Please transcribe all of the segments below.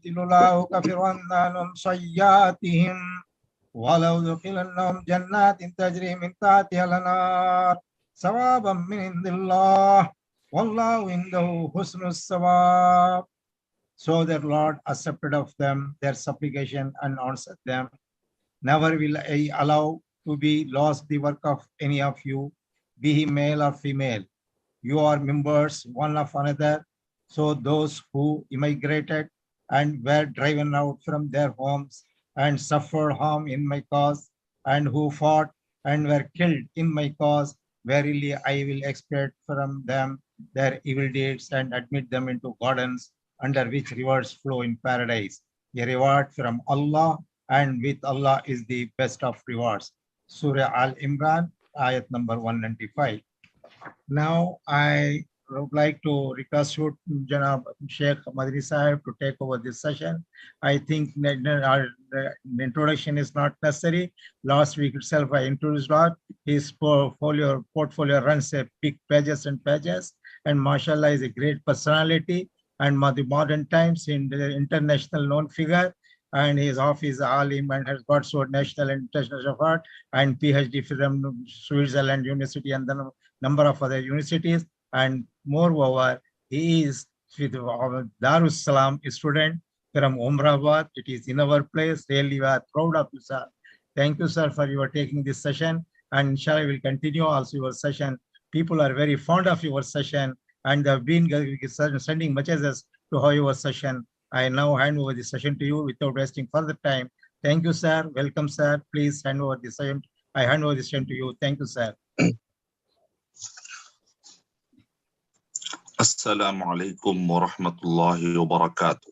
الله كفر عنهم سيئاتهم ولو دخلنهم جنات تجري من تحتها الأنهار ثوابا من عند الله والله عنده حسن الثواب. So their Lord accepted of them their supplication and answered them, never will I allow to be lost the work of any of you, be he male or female. You are members one of another. So those who immigrated and were driven out from their homes and suffered harm in my cause, and who fought and were killed in my cause, verily I will expiate from them their evil deeds and admit them into gardens under which rivers flow in paradise, a reward from Allah, and with Allah is the best of rewards. Surah Al-Imran, ayat number 195. Now I would like to request you, Janab Sheikh Madani Sahib, to take over this session. I think our introduction is not necessary. Last week itself I introduced God. His portfolio runs a big pages and pages, and mashallah is a great personality and the modern times in the international known figure, and he is off his alim and has got so national and international award and PhD from Switzerland University and the number of other universities. And moreover, he is with Darus Salam student from Umrabad. It is in our place. Really, we are proud of you, sir. Thank you, sir, for your taking this session. And inshallah, will continue also your session. People are very fond of your session, and they have been sending messages to how your session. I now hand over the session to you without wasting further time. Thank you, sir. Welcome, sir. Please hand over the session. I hand over the session to you. Thank you, sir. Assalamu alaikum wa rahmatullahi wa barakatuh.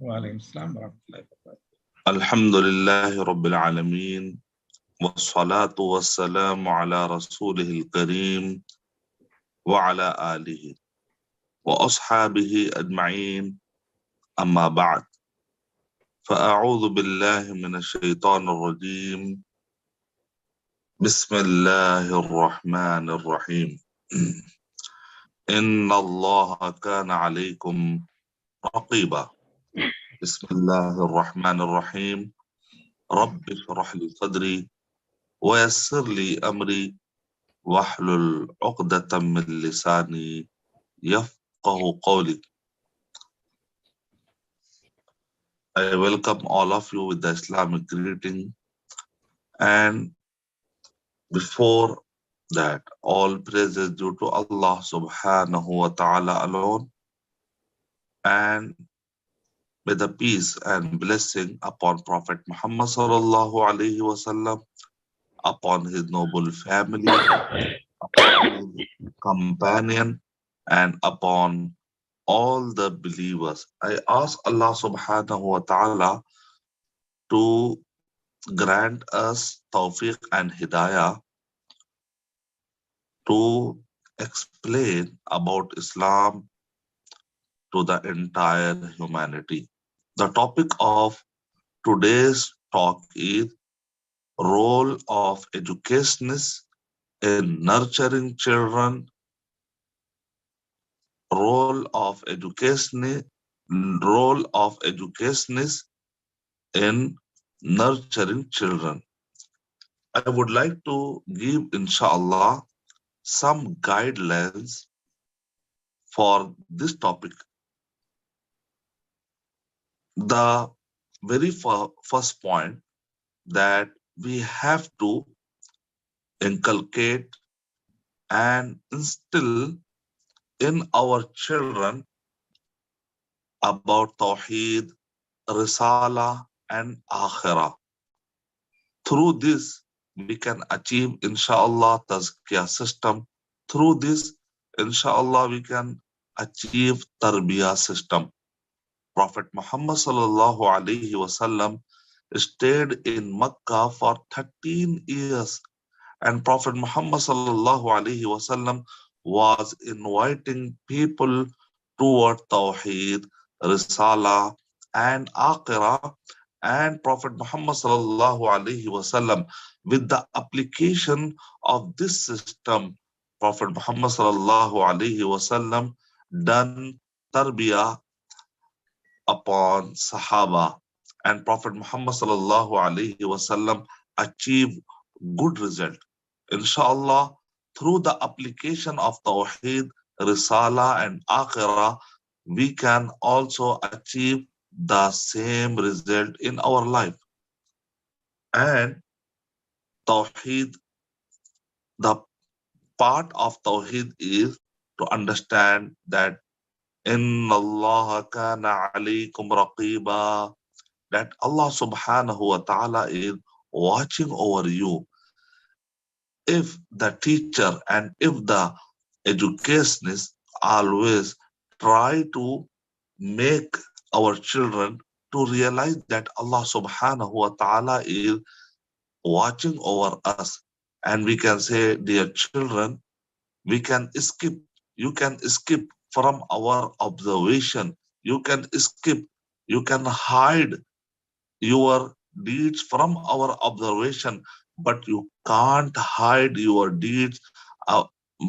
Wa alaikum assalam wa rahmatullahi wa barakatuh. Alhamdulillahi rabbil alameen. Wassalatu wassalamu ala rasulihil kareem wa ala alihi wa ashabihi ajma'een. Amma ba'd. Fa'a'udhu billahi minash shaitanir rajim. Bismillahirrahmanirrahim. Inna Allah kana alaykum raqiba. Bismillahirrahmanirrahim. Rabbi shrah li sadri wa yassir li amri wahlul 'uqdatam min lisani yafqahu qawli. I welcome all of you with the Islamic greeting, and before that, all praises due to Allah subhanahu wa ta'ala alone, and may the peace and blessing upon Prophet Muhammad sallallahu alaihi wasallam, upon his noble family, upon his companion, and upon all the believers. I ask Allah subhanahu wa ta'ala to grant us tawfiq and hidayah to explain about Islam to the entire humanity. The topic of today's talk is role of educationists in nurturing children, role of educationists in nurturing children. I would like to give, inshallah, some guidelines for this topic. The very first point that we have to inculcate and instill in our children about Tawheed, Risala, and Akhirah. Through this, we can achieve, inshallah, Tazkiyah system. Through this, inshallah, we can achieve Tarbiyah system. Prophet Muhammad sallallahu alaihi wasallam stayed in Makkah for 13 years, and Prophet Muhammad sallallahu alaihi wasallam was inviting people toward Tawheed, Risala, and Akhirah. And Prophet Muhammad sallallahu alaihi wasallam, with the application of this system, Prophet Muhammad sallallahu alaihi wasallam done tarbiyah upon Sahaba, and Prophet Muhammad sallallahu alaihi wasallam achieve good result. Inshallah, through the application of Tawheed, Risala, and Akhirah, we can also achieve the same result in our life. And Tawheed, the part of Tawheed is to understand that Inna Allah kana alaykum raqiba, that Allah subhanahu wa ta'ala is watching over you. If the teacher and if the educationist always try to make our children to realize that Allah subhanahu wa ta'ala is watching over us, and we can say, dear children, we can skip, you can skip from our observation, you can skip, you can hide your deeds from our observation, but you can't hide your deeds uh,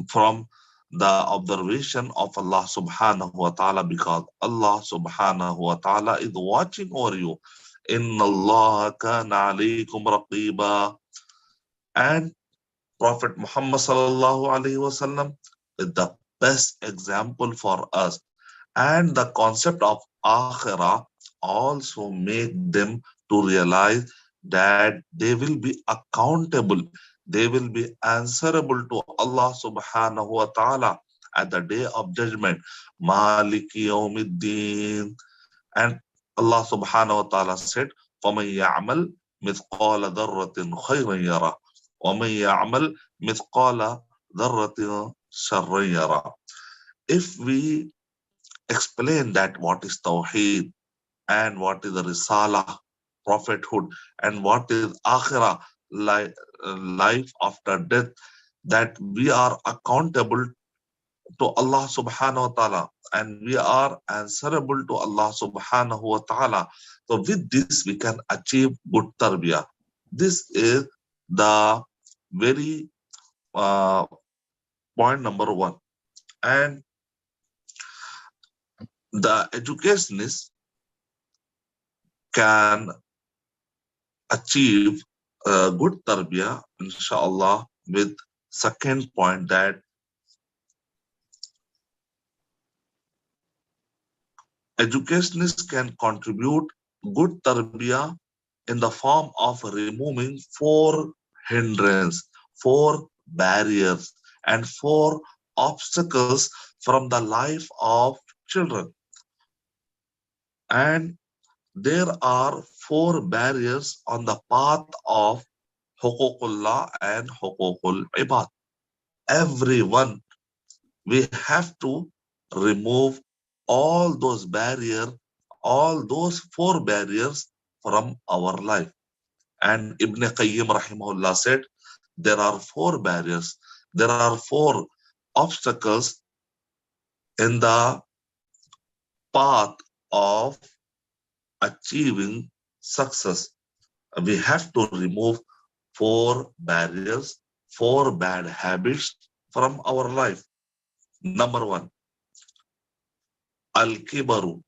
from the observation of Allah subhanahu wa ta'ala, because Allah subhanahu wa ta'ala is watching over you. Inna Allah kana alaykum raqiba. And Prophet Muhammad sallallahu alaihi wasallam is the best example for us. And the concept of akhirah also make them to realize that they will be accountable, they will be answerable to Allah subhanahu wa ta'ala at the day of judgment. Maliki yawmiddin. And Allah subhanahu wa ta'ala said, فَمَنْ يَعْمَلْ مِثْقَالَ ذَرَّةٍ خَيْرًا يَرَهُ وَمَنْ يَعْمَلْ مِثْقَالَ ذَرَّةٍ شَرًّا يَرَهُ. If we explain that what is Tawheed and what is the Risala, prophethood, and what is Akhirah, life after death, that we are accountable to Allah subhanahu wa ta'ala and we are answerable to Allah subhanahu wa ta'ala. So with this we can achieve good tarbiyah. This is the very uh, point number one. And the educationist can achieve good tarbiyah, inshallah, with second point, that educationists can contribute good tarbiyah in the form of removing four hindrances, four barriers, and four obstacles from the life of children. And there are four barriers on the path of huququllah and huququl ibad. Everyone, we have to remove all those barriers, all those four barriers from our life. And Ibn Qayyim rahimahullah said, there are four barriers, there are four obstacles in the path of achieving success. We have to remove four barriers, four bad habits from our life. Number one, al-kibaru,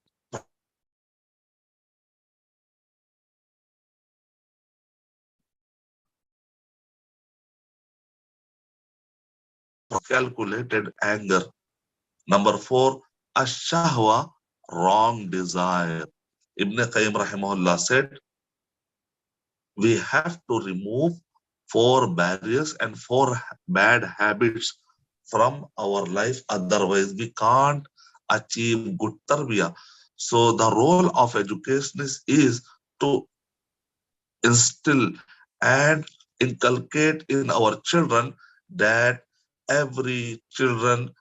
calculated anger. Number four, ash-shahwa, wrong desire. Ibn Qayyim rahimahullah said, we have to remove four barriers and four bad habits from our life. Otherwise, we can't achieve good tarbiyah. So the role of educationist is to instill and inculcate in our children that every children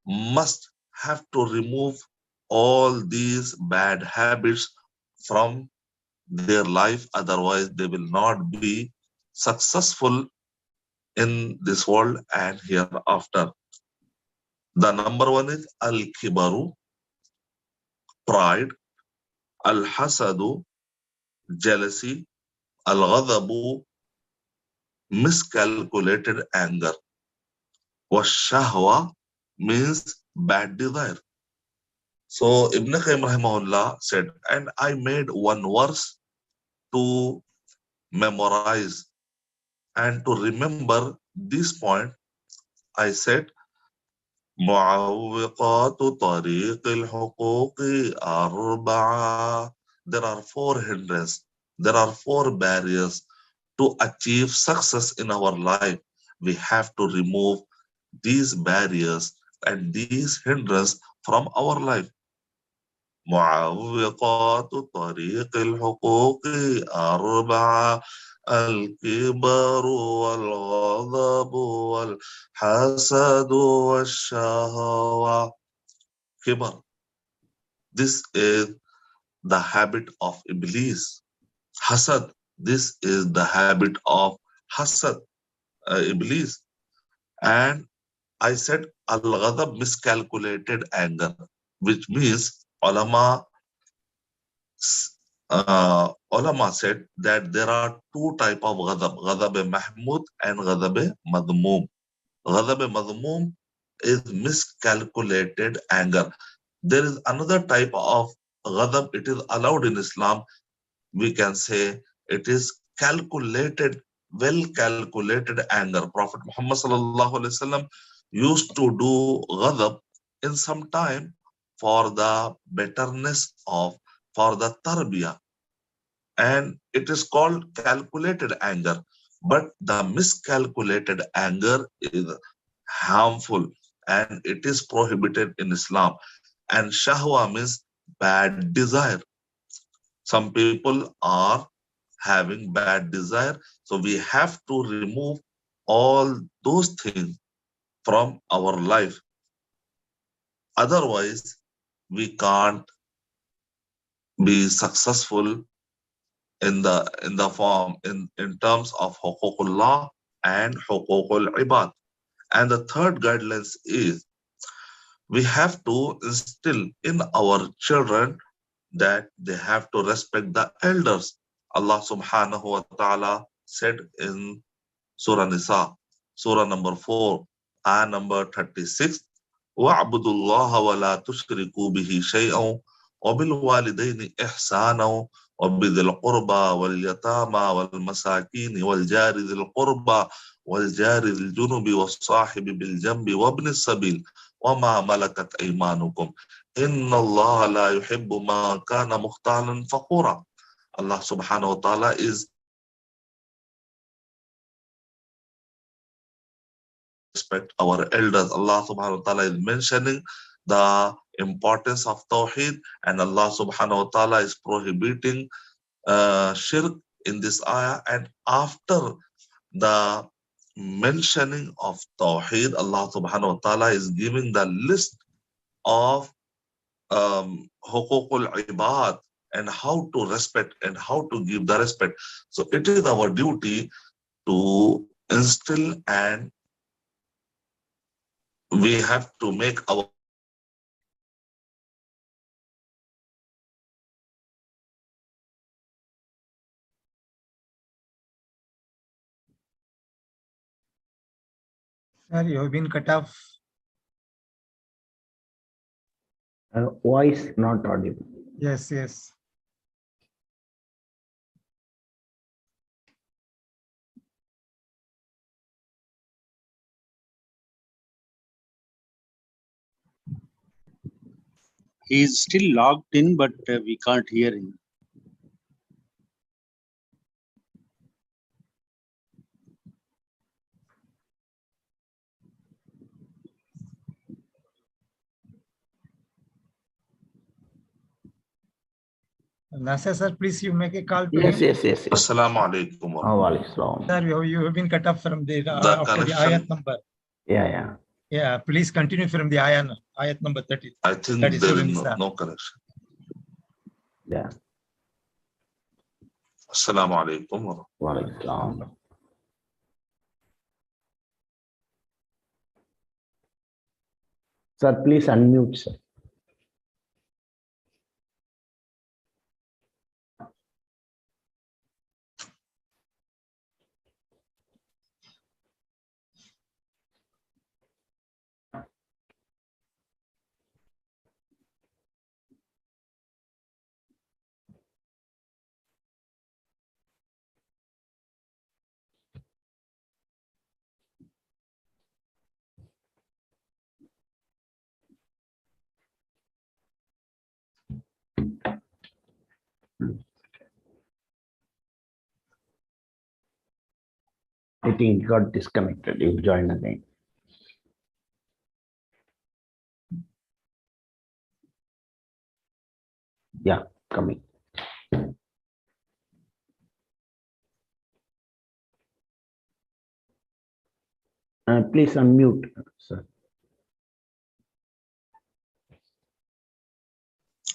must have to remove all these bad habits from their life. Otherwise, they will not be successful in this world and hereafter. The number one is al-kibaru, pride, al-hasadu, jealousy, al-ghadabu, miscalculated anger. Was shahwa means bad desire. So Ibn Qayyim rahimahullah said, and I made one verse to memorize and to remember this point. I said, معوقات طريق الحقوق أربعة. There are four hindrances. There are four barriers to achieve success in our life. We have to remove these barriers and these hindrances from our life. معوقات طريق الحقوق أربعة: الكبر والغضب والحسد والشهوة. Kibr. This is the habit of Iblis. Hasad. This is the habit of Hasad, Iblis. And I said Al-Ghadab, miscalculated anger, which means ulama said that there are two type of ghadab, mahmud and ghadab madmum. Ghadab madmum is miscalculated anger. There is another type of ghadab, it is allowed in Islam. We can say it is calculated, well calculated anger. Prophet Muhammad sallallahu alaihi wasallam used to do ghadab in some time for the betterness of, for the tarbiyah, and it is called calculated anger. But the miscalculated anger is harmful and it is prohibited in Islam. And shahwa means bad desire. Some people are having bad desire, so we have to remove all those things from our life. Otherwise, we can't be successful in the form in terms of huququllah and huququl ibad. And the third guidelines is we have to instill in our children that they have to respect the elders. Allah subhanahu wa ta'ala said in Surah Nisa, Surah number 4, ayah number 36, وَاعْبُدُوا اللَّهَ وَلَا تُشْرِكُوا بِهِ شَيْئًا وَبِالْوَالِدَيْنِ إِحْسَانًا وَبِذِي الْقُرْبَى وَالْيَتَامَى وَالْمَسَاكِينِ وَالْجَارِ ذِي الْقُرْبَى وَالْجَارِ ذِي الْجُنُبِ وَالصَّاحِبِ بِالْجَنبِ وَابْنِ السَّبِيلِ وَمَا مَلَكَتْ أَيْمَانُكُمْ إِنَّ اللَّهَ لَا يُحِبُّ مَا كَانَ مُخْتَالًا فَخُورًا. Allah subhanahu wa ta'ala is respect our elders. Allah subhanahu wa ta'ala is mentioning the importance of Tawheed, and Allah subhanahu wa ta'ala is prohibiting shirk in this ayah. And after the mentioning of Tawheed, Allah subhanahu wa ta'ala is giving the list of huququl ibad and how to respect and how to give the respect. So it is our duty to instill, and we have to make our Sir, you have been cut off. Voice not audible. Yes, yes. He is still logged in, but we can't hear him. Nasser, sir, please you make a call to Yes, him. yes. Assalamu alaikum. Sir, you have been cut off from the after the connection. ayat number. Yeah. Yeah, please continue from the ayat number 30. I think That is there Surah is Nisa. no connection. Yeah. Assalamu alaikum. Walaikum. Sir, please unmute, sir. I think it got disconnected. You join again. Yeah, coming. Please unmute, sir.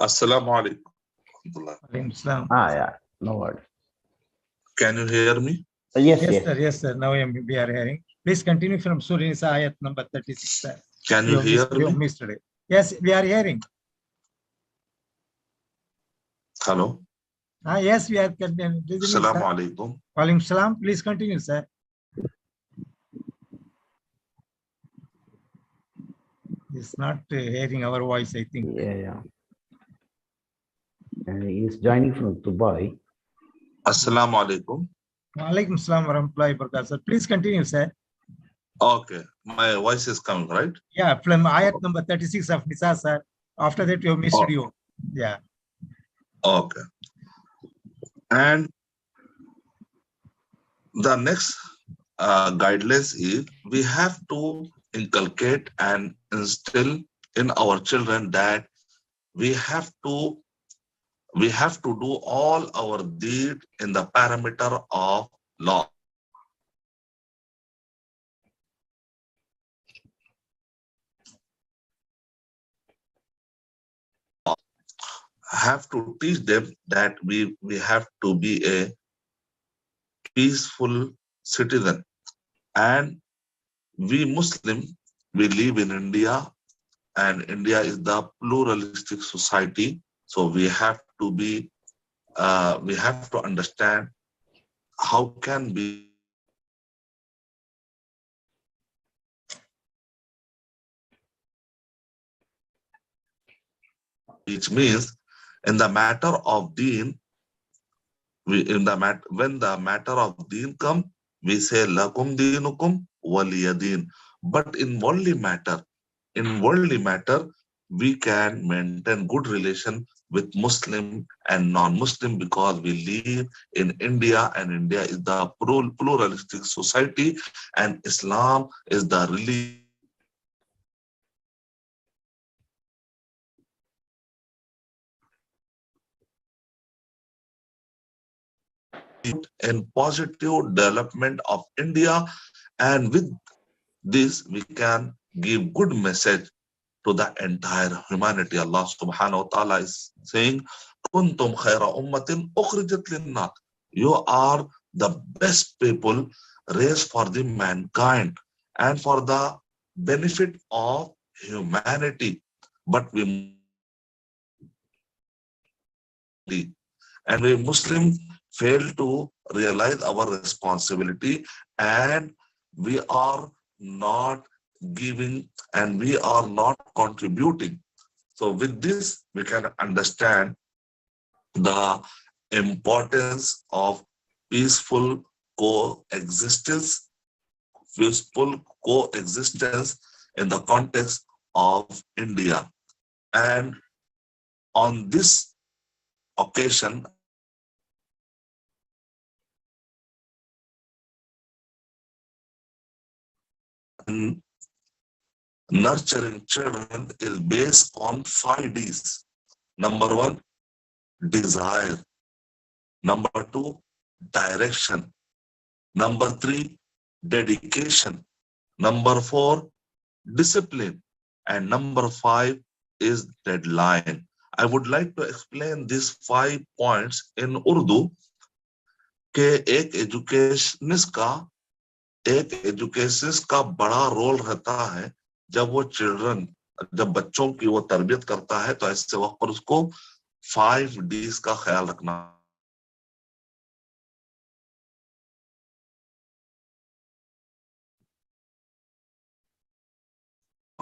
Assalamu alaikum. Alaikum salam. Yeah, no word. Can you hear me? Yes, Yes, yes. sir. Yes, sir. Now we are hearing. Please continue from Surah Nisa, ayat number 36, sir. Can you hear You me? missed it. Yes, we are hearing. Hello. Yes, we are listening, Assalamu sir. alaikum. Walaikum salam. Please continue, sir. He's not hearing our voice, I think. Yeah. And he is joining from Dubai. Assalamu alaikum. Walaikum salam wa rahmatullahi wa barakatuh, sir. Please continue, sir. Okay, my voice is coming, right? Yeah, from ayat number 36 of Nisa, sir. After that, you missed you. Yeah. Okay. And the next guidelines is we have to inculcate and instill in our children that we have to do all our deed in the parameter of law. Have to teach them that we have to be a peaceful citizen, and we Muslim, we live in India, and India is the pluralistic society. So we have to be, we have to understand how can be, which means in the matter of deen, when the matter of deen come, we say lakum dinukum waliyadin. But in worldly matter, we can maintain good relation with Muslim and non-Muslim because we live in India, and India is the pluralistic society, and Islam is the religion and positive development of India. And with this, we can give good message to the entire humanity. Allah subhanahu wa ta'ala is saying, Kuntum khaira ummatin ukhrijat linnat. You are the best people raised for the mankind and for the benefit of humanity. But we Muslims fail to realize our responsibility, and we are not giving and we are not contributing. So with this, we can understand the importance of peaceful coexistence in the context of India. And on this occasion, nurturing children is based on 5 Ds. Number 1, desire. Number 2, direction. Number 3, dedication. Number 4, discipline. And number 5 is deadline. I would like to explain these 5 points in Urdu. कि एक educationist का बड़ा role रहता है जब बच्चों की वो तरबियत करता है, तो ऐसे वक्त पर उसको 5 Ds का ख्याल रखना,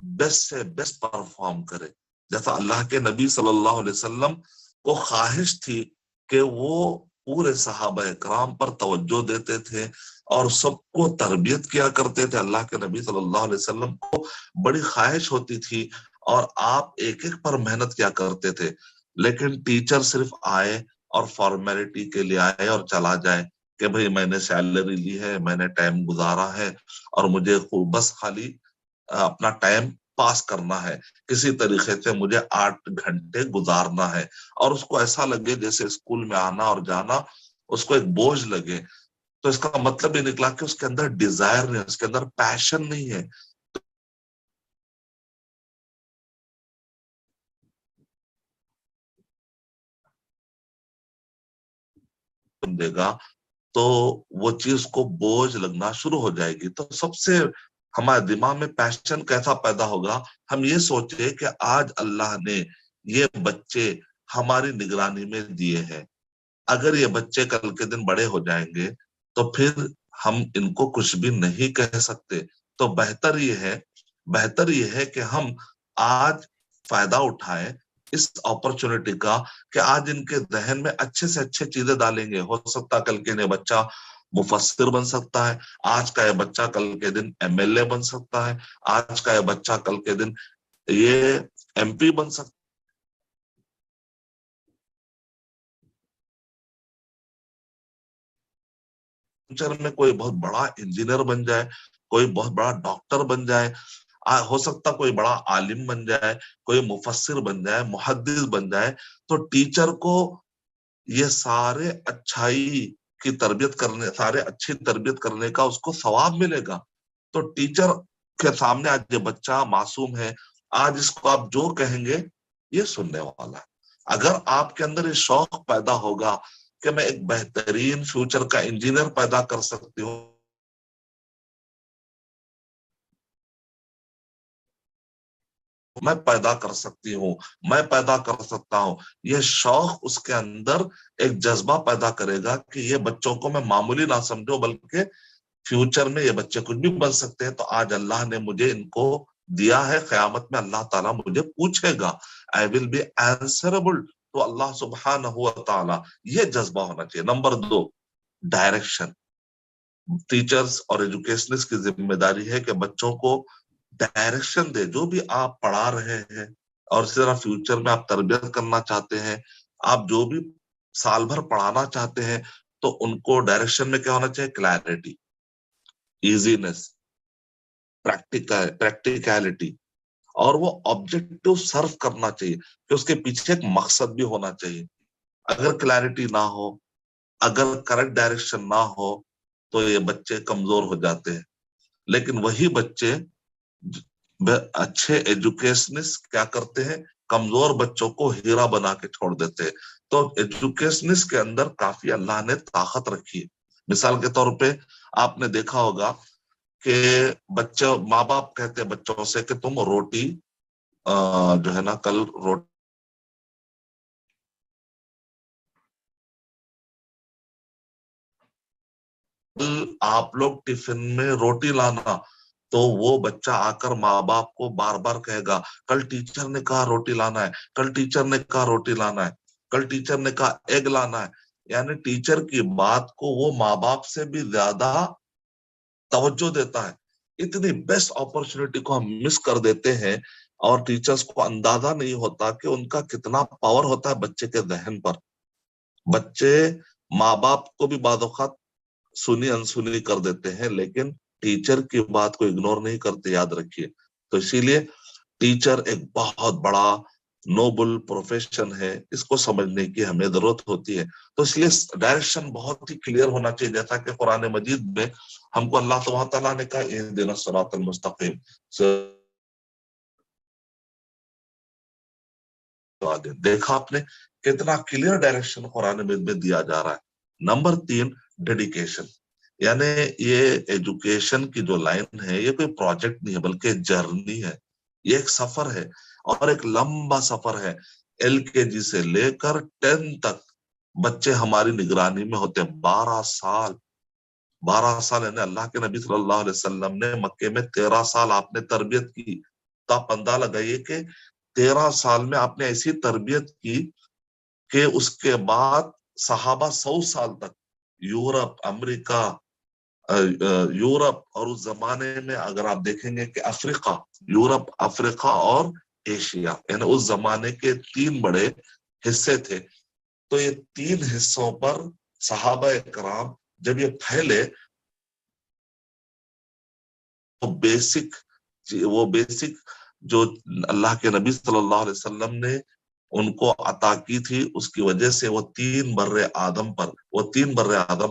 बेस्ट से बेस्ट परफॉर्म करे। जैसा अल्लाह के नबी सल्लल्लाहु अलैहि वसल्लम को ख्वाहिश थी कि वो पूरे सहाबा इकराम पर तवज्जो देते थे और सबको तरबियत किया करते थे। अल्लाह के नबी सल्लल्लाहु अलैहि वसल्लम को बड़ी ख्वाहिश होती थी और आप एक एक पर मेहनत किया करते थे, लेकिन टीचर सिर्फ आए और फॉर्मेलिटी के लिए आए और चला जाए, کہ بھئی میں نے سیلری لی ہے, میں نے ٹائم گزارا ہے اور مجھے بس خالی اپنا ٹائم پاس کرنا ہے, کسی طریقے سے مجھے 8 گھنٹے گزارنا ہے, اور اس کو ایسا لگے جیسے اسکول میں آنا اور جانا اس کو ایک بوجھ لگے, تو اس کا مطلب یہ نکلا کہ اس کے اندر ڈیزائر نہیں, اس کے اندر پیشن نہیں ہے. دے گا تو وہ چیز کو بوجھ لگنا شروع ہو جائے گی. تو سب سے ہمارے دماغ میں پیشن کیسا پیدا ہوگا, ہم یہ سوچے کہ آج اللہ نے یہ بچے ہماری نگرانی میں دیے ہیں, اگر یہ بچے کل کے دن بڑے ہو جائیں گے تو پھر ہم ان کو کچھ بھی نہیں کہہ سکتے. تو بہتر یہ ہے کہ ہم آج فائدہ اٹھائیں اس اپرچونٹی کا, کہ آج ان کے ذہن میں اچھے سے اچھے چیزیں ڈالیں گے. ہو سکتا کل کے بچہ مفسر بن سکتا ہے, آج کا یہ بچہ کل کے دن MLA بن سکتا ہے, آج کا یہ بچہ کل کے دن یہ MP بن سکتا ہے. فیوچر میں کوئی بہت بڑا انجینئر بن جائے, کوئی بہت بڑا ڈاکٹر بن جائے, ہو سکتا کوئی بڑا عالم بن جائے, کوئی مفسر بن جائے, محدث بن جائے. تو ٹیچر کو یہ سارے اچھائی کی تربیت کرنے, سارے اچھی تربیت کرنے کا اس کو ثواب ملے گا. تو ٹیچر کے سامنے آج یہ بچہ معصوم ہے, آج اس کو آپ جو کہیں گے یہ سننے والا ہے. اگر آپ کے اندر یہ شوق پیدا ہوگا کہ میں ایک بہترین فیوچر کا انجینئر پیدا کر سکتی ہوں, میں پیدا کر سکتی ہوں, میں پیدا کر سکتا ہوں, یہ شوق اس کے اندر ایک جذبہ پیدا کرے گا کہ یہ بچوں کو میں معمولی نہ سمجھو, بلکہ فیوچر میں یہ بچے کچھ بھی بن سکتے ہیں. تو آج اللہ نے مجھے ان کو دیا ہے, قیامت میں اللہ تعالیٰ مجھے پوچھے گا, I will be answerable تو اللہ سبحانہ و تعالیٰ. یہ جذبہ ہونا چاہیے. Number 2, direction. ٹیچرز اور ایجوکیشنسٹ کی ذمہ داری ہے کہ بچوں کو ڈائریکشن دے. جو بھی آپ پڑھا رہے ہیں اور اسی طرح فیوچر میں آپ تربیت کرنا چاہتے ہیں, آپ جو بھی سال بھر پڑھانا چاہتے ہیں, تو ان کو ڈائریکشن میں کیا ہونا چاہیے, کلیئرٹی, ایزینس, پریکٹیکلٹی, اور وہ آبجیکٹو سرو کرنا چاہیے کہ اس کے پیچھے ایک مقصد بھی ہونا چاہیے. اگر کلیئرٹی نہ ہو, اگر کریکٹ ڈائریکشن نہ ہو, تو یہ بچے کمزور ہو جاتے ہیں. لیکن وہی بچے اچھے ایجوکیشنسٹ کیا کرتے ہیں, کمزور بچوں کو ہیرا بنا کے چھوڑ دیتے ہیں. تو ایجوکیشنسٹ کے اندر کافی اللہ نے طاقت رکھی ہے. مثال کے طور پہ آپ نے دیکھا ہوگا کہ بچے, ماں باپ کہتے ہیں بچوں سے کہ تم روٹی جو ہے نا, کل روٹی آپ لوگ ٹفن میں روٹی لانا. تو وہ بچہ آ کر ماں باپ کو بار بار کہے گا, کل ٹیچر نے کہا روٹی لانا ہے, کل ٹیچر نے کہا روٹی لانا ہے, کل ٹیچر نے کہا ایگ لانا ہے. یعنی ٹیچر کی بات کو وہ ماں باپ سے بھی زیادہ توجہ دیتا ہے. اتنی بیسٹ اپرچونٹی کو ہم مس کر دیتے ہیں, اور ٹیچرز کو اندازہ نہیں ہوتا کہ ان کا کتنا پاور ہوتا ہے بچے کے ذہن پر. بچے ماں باپ کو بھی بعض اوقات سنی انسنی کر دیتے ہیں, لیکن ٹیچر کی بات کو اگنور نہیں کرتے, یاد رکھیے. تو اسی لیے ٹیچر ایک بہت بڑا نوبل پروفیشن ہے, اس کو سمجھنے کی ہمیں ضرورت ہوتی ہے. تو اس لیے ڈائریکشن بہت ہی کلیئر ہونا چاہیے, جیسا کہ قرآن مجید میں ہم کو اللہ سبحانہ تعالیٰ نے کہا اہدنا الصراط المستقیم. دیکھا آپ نے کتنا کلیئر ڈائریکشن قرآن مجید میں دیا جا رہا ہے. Number 3, dedication. یعنی یہ ایجوکیشن کی جو لائن ہے, یہ کوئی پروجیکٹ نہیں ہے, بلکہ جرنی ہے. یہ ایک سفر ہے, اور ایک لمبا سفر ہے. LKG سے لے کر 10 تک بچے ہماری نگرانی میں ہوتے ہیں. 12 سال یعنی اللہ کے نبی صلی اللہ علیہ وسلم نے مکے میں 13 سال آپ نے تربیت کی. تو آپ اندازہ لگائیے کہ 13 سال میں آپ نے ایسی تربیت کی کہ اس کے بعد صحابہ 100 سال تک یورپ, امریکہ, یورپ, اور اس زمانے میں اگر آپ دیکھیں گے کہ افریقہ, یورپ, افریقہ اور ایشیا, یعنی اس زمانے کے 3 بڑے حصے تھے. تو یہ 3 حصوں پر صحابہ کرام جب یہ پھیلے وہ بیسک جو اللہ کے نبی صلی اللہ علیہ وسلم نے ان کو عطا کی تھی، اس کی وجہ سے وہ تین بر آدم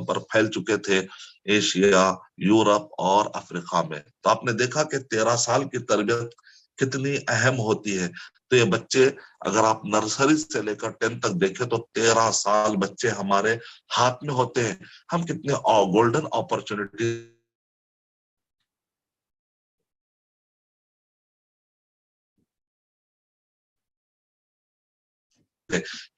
پر پھیل چکے تھے، ایشیا، یورپ اور افریقہ میں۔ تو آپ نے دیکھا کہ 13 سال کی تربیت کتنی اہم ہوتی ہے۔ تو یہ بچے اگر آپ نرسری سے لے کر 10 تک دیکھیں تو 13 سال بچے ہمارے ہاتھ میں ہوتے ہیں۔ ہم کتنے گولڈن اپرچونٹی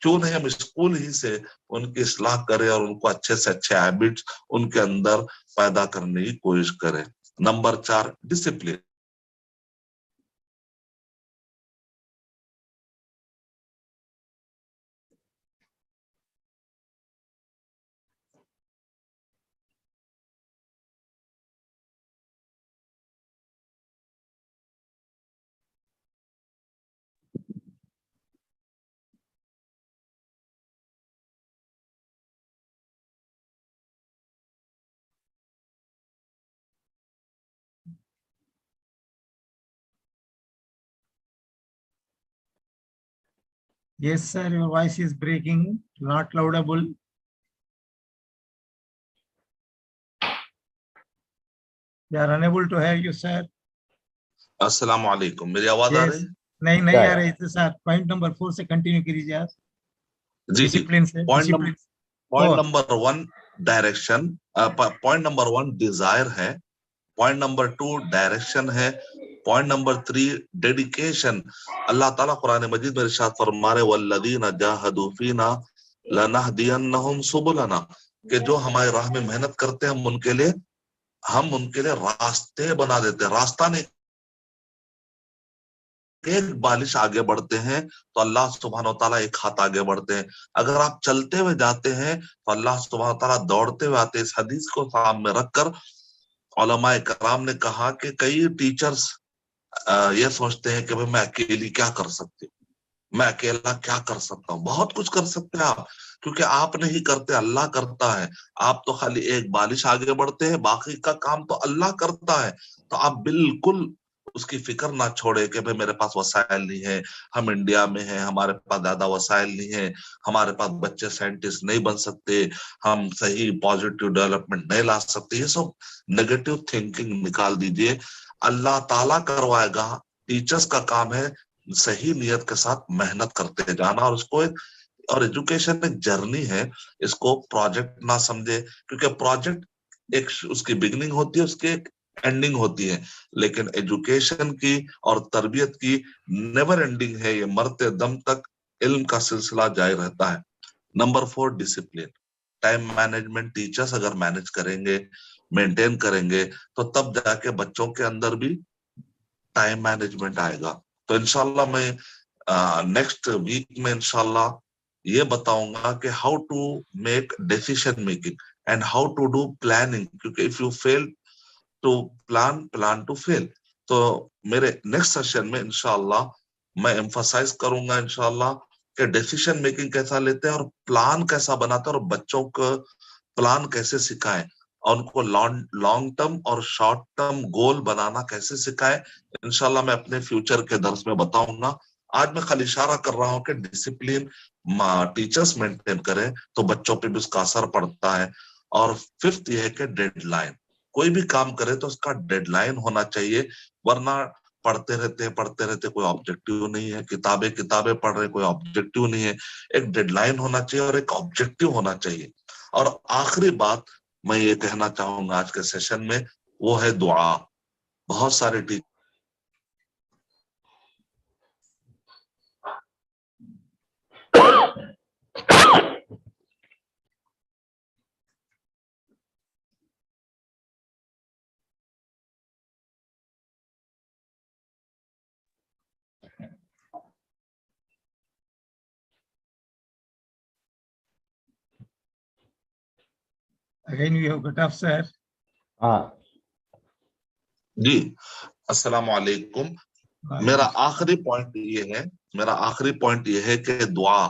کیوں نہیں ہم اسکول ہی سے ان کی اصلاح کریں اور ان کو اچھے سے اچھے ہیبٹس ان کے اندر پیدا کرنے کی کوشش کریں۔ Number 4 discipline. Yes, sir, your voice is breaking, not laudable. We are unable to hear you, sir. السلام علیکم، میری آواز آ Yes. رہی ہے؟ نہیں آ رہی تھی سر۔ پوائنٹ نمبر 4 سے کنٹینیو کیجیے آپ۔ جی، ڈسپلن سے۔ Point number 1 direction, point number 1 Dzire ہے، پوائنٹ نمبر 2 ڈائریکشن ہے، پوائنٹ نمبر 3 ڈیڈیکیشن۔ اللہ تعالیٰ قرآن مجید میں ارشاد فرما رہے والذین جاہدوا فینا لنہدینہم سبلنا، کہ جو ہماری راہ میں محنت کرتے ہیں ہم ان کے لیے راستے بنا دیتے ہیں۔ راستہ نہیں، ایک بالش آگے بڑھتے ہیں تو اللہ سبحانہ و تعالیٰ ایک ہاتھ آگے بڑھتے ہیں۔ اگر آپ چلتے ہوئے جاتے ہیں تو اللہ سبحانہ و تعالیٰ دوڑتے ہوئے آتے ہیں۔ اس حدیث کو سامنے رکھ کر علماء کرام نے کہا کہ کئی ٹیچرز یہ سوچتے ہیں کہ میں اکیلی کیا کر سکتی ہوں، میں اکیلا کیا کر سکتا ہوں۔ بہت کچھ کر سکتے ہیں آپ، کیونکہ آپ نہیں کرتے، اللہ کرتا ہے۔ آپ تو خالی ایک بالش آگے بڑھتے ہیں، باقی کا کام تو اللہ کرتا ہے۔ تو آپ بالکل اس کی فکر نہ چھوڑے کہ میرے پاس وسائل نہیں ہے، ہم انڈیا میں ہیں، ہمارے پاس زیادہ وسائل نہیں ہے، ہمارے پاس بچے سائنٹسٹ نہیں بن سکتے، ہم صحیح پازیٹیو ڈیولپمنٹ نہیں لا سکتے۔ یہ سب نیگیٹو تھنکنگ نکال دیجئے، اللہ تعالیٰ کروائے گا۔ ٹیچرز کا کام ہے صحیح نیت کے ساتھ محنت کرتے جانا، اور اس کو اور ایجوکیشن ایک جرنی ہے، اس کو پروجیکٹ نہ سمجھے، کیونکہ پروجیکٹ ایک اس کی بگننگ ہوتی ہے، اس کی ایک اینڈنگ ہوتی ہے، لیکن ایجوکیشن کی اور تربیت کی نیور اینڈنگ ہے، یہ مرتے دم تک علم کا سلسلہ جاری رہتا ہے۔ Number 4 discipline, time management. Teachers اگر مینج کریں گے، مینٹین کریں گے، تو تب جا کے بچوں کے اندر بھی ٹائم مینجمنٹ آئے گا۔ تو انشاءاللہ میں نیکسٹ ویک میں انشاءاللہ یہ بتاؤں گا کہ how to make decision making and how to do planning, کیونکہ if you fail to plan to fail. تو میرے نیکسٹ سیشن میں انشاءاللہ میں ایمفسائز کروں گا انشاءاللہ کہ ڈیسیشن میکنگ کیسا لیتے ہیں اور پلان کیسا بناتے ہیں، اور بچوں کو پلان کیسے سکھائیں، اور ان کو لانگ ٹرم اور شارٹ ٹرم گول بنانا کیسے سکھائیں۔ انشاءاللہ میں اپنے فیوچر کے درس میں بتاؤں گا۔ آج میں خالی اشارہ کر رہا ہوں کہ ڈسپلین ٹیچرز مینٹین کریں تو بچوں پہ بھی اس کا اثر پڑتا ہے۔ اور 5th یہ ہے کہ ڈیڈ لائن، کوئی بھی کام کرے تو اس کا ڈیڈ لائن ہونا چاہیے، ورنہ پڑھتے رہتے کوئی آبجیکٹیو نہیں ہے، کتابیں پڑھ رہے کوئی آبجیکٹیو نہیں ہے۔ ایک ڈیڈ لائن ہونا چاہیے اور ایک آبجیکٹیو ہونا چاہیے۔ اور آخری بات میں یہ کہنا چاہوں گا آج کے سیشن میں، وہ ہے دعا۔ بہت سارے Again we have got off, sir. جی السلام علیکم۔ میرا آخری پوائنٹ یہ ہے کہ دعا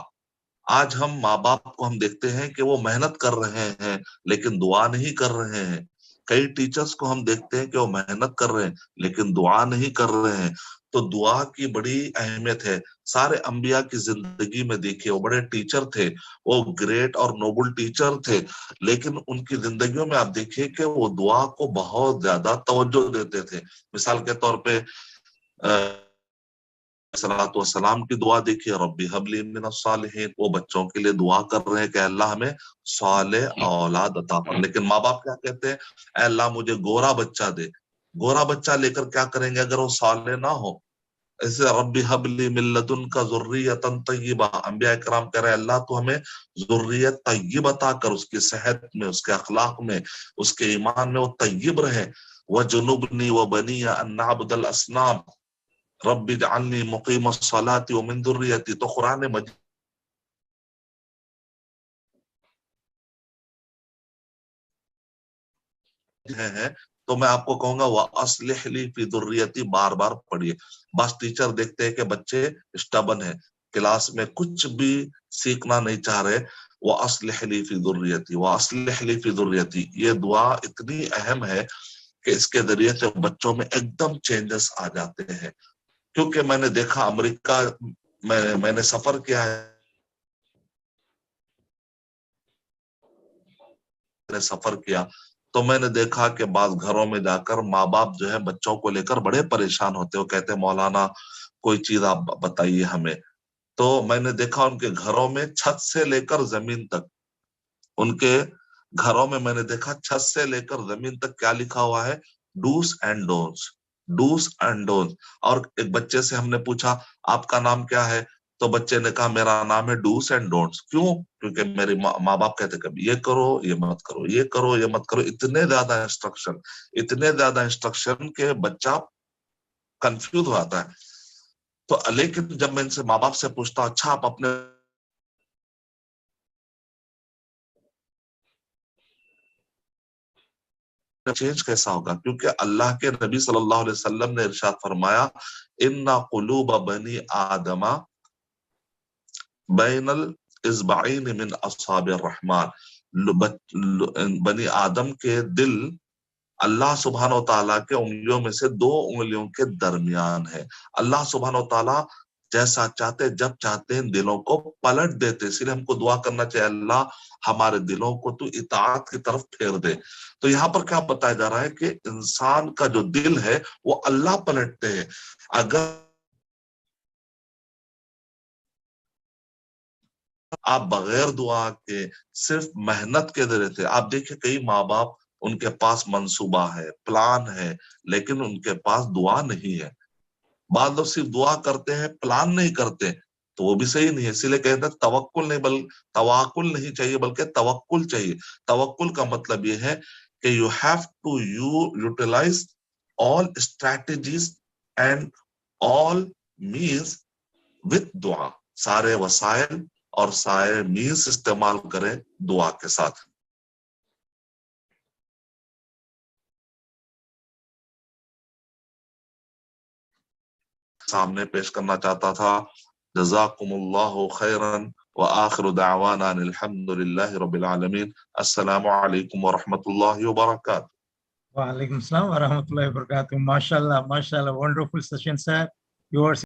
آج ہم ماں باپ کو ہم دیکھتے ہیں کہ وہ محنت کر رہے ہیں لیکن دعا نہیں کر رہے ہیں. کئی ٹیچرز کو ہم دیکھتے ہیں کہ وہ محنت کر رہے ہیں لیکن دعا نہیں کر رہے ہیں. تو دعا کی بڑی اہمیت ہے. سارے انبیاء کی زندگی میں دیکھیے وہ بڑے ٹیچر تھے, وہ گریٹ اور نوبل ٹیچر تھے, لیکن ان کی زندگیوں میں آپ دیکھیے کہ وہ دعا کو بہت زیادہ توجہ دیتے تھے. مثال کے طور پہ صلاۃ والسلام کی دعا دیکھیے, ربی حبلی من الصالحین, وہ بچوں کے لیے دعا کر رہے ہیں کہ اللہ ہمیں صالح اولاد عطا فرما. لیکن ماں باپ کیا کہتے ہیں, اے اللہ مجھے گورا بچہ دے. گورا بچہ لے کر کیا کریں گے اگر وہ صالح نہ ہو؟ ایسے ربی حبلی من لدنک ذریۃ طیبہ, انبیاء کرام کہہ رہے ہیں اللہ تو ہمیں ذریت طیب عطا کر, اس کی صحت میں, اس کے اخلاق میں, اس کے ایمان میں وہ طیب رہے. وجنبنی وبنی ان نعبد الاصنام رب اجعلنی مقیم الصلاۃ ومن ذریتی. تو قرآن مجید ہے تو میں آپ کو کہوں گا وَأَصْلِحْ لِي فِي ذُرِّيَّتِي بار بار پڑھیے. بس ٹیچر دیکھتے ہیں کہ بچے اسٹبن ہیں, کلاس میں کچھ بھی سیکھنا نہیں چاہ رہے, وَأَصْلِحْ لِي فِي ذُرِّيَّتِي وَأَصْلِحْ لِي فِي ذُرِّيَّتِي. یہ دعا اتنی اہم ہے کہ اس کے ذریعے سے بچوں میں ایک دم چینجز آ جاتے ہیں. کیونکہ میں نے دیکھا امریکہ میں نے سفر کیا ہے, سفر کیا تو میں نے دیکھا کہ بعض گھروں میں جا کر ماں باپ جو ہے بچوں کو لے کر بڑے پریشان ہوتے. وہ کہتے ہیں مولانا کوئی چیز آپ بتائیے ہمیں. تو میں نے دیکھا ان کے گھروں میں چھت سے لے کر زمین تک, ان کے گھروں میں نے دیکھا چھت سے لے کر زمین تک کیا لکھا ہوا ہے, dos and don'ts, dos and don'ts. اور ایک بچے سے ہم نے پوچھا آپ کا نام کیا ہے, تو بچے نے کہا میرا نام ہے ڈوز اینڈ ڈونٹس. کیوں؟ کیونکہ میرے ماں باپ کہتے کبھی یہ کرو یہ مت کرو, یہ کرو یہ مت کرو. اتنے زیادہ انسٹرکشن کہ بچہ کنفیوز ہو جاتا ہے. تو لیکن جب میں ان سے ماں باپ سے پوچھتا ہوں اچھا آپ اپنے چینج کیسا ہوگا, کیونکہ اللہ کے نبی صلی اللہ علیہ وسلم نے ارشاد فرمایا ان قلوب بنی آدم بین الاصبعین من اصابع الرحمن. بنی آدم کے دل اللہ سبحانہ و تعالیٰ کے انگلیوں میں سے 2 انگلیوں کے درمیان ہے. اللہ سبحانہ و تعالیٰ جیسا چاہتے جب چاہتے ہیں دلوں کو پلٹ دیتے. اس لیے ہم کو دعا کرنا چاہیے اللہ ہمارے دلوں کو تو اطاعت کی طرف پھیر دے. تو یہاں پر کیا بتایا جا رہا ہے کہ انسان کا جو دل ہے وہ اللہ پلٹتے ہیں. اگر آپ بغیر دعا کے صرف محنت کے ذریعے سے, آپ دیکھیں کئی ماں باپ ان کے پاس منصوبہ ہے, پلان ہے, لیکن ان کے پاس دعا نہیں ہے. بعض لوگ صرف دعا کرتے ہیں پلان نہیں کرتے, تو وہ بھی صحیح نہیں ہے. اسی لیے کہتے ہیں تواکل نہیں چاہیے بلکہ توکل چاہیے. توکل کا مطلب یہ ہے کہ you have to utilize all strategies and all means with دعا. سارے وسائل اور سارے مینس استعمال کریں دعا کے ساتھ. سامنے پیش کرنا چاہتا تھا. جزاکم اللہ خیرا وآخر دعوانا الحمد للہ رب العالمین. السلام علیکم ورحمۃ اللہ وبرکاتہ. وعلیکم السلام ورحمۃ اللہ وبرکاتہ. ماشاء اللہ, wonderful session, sir. Yours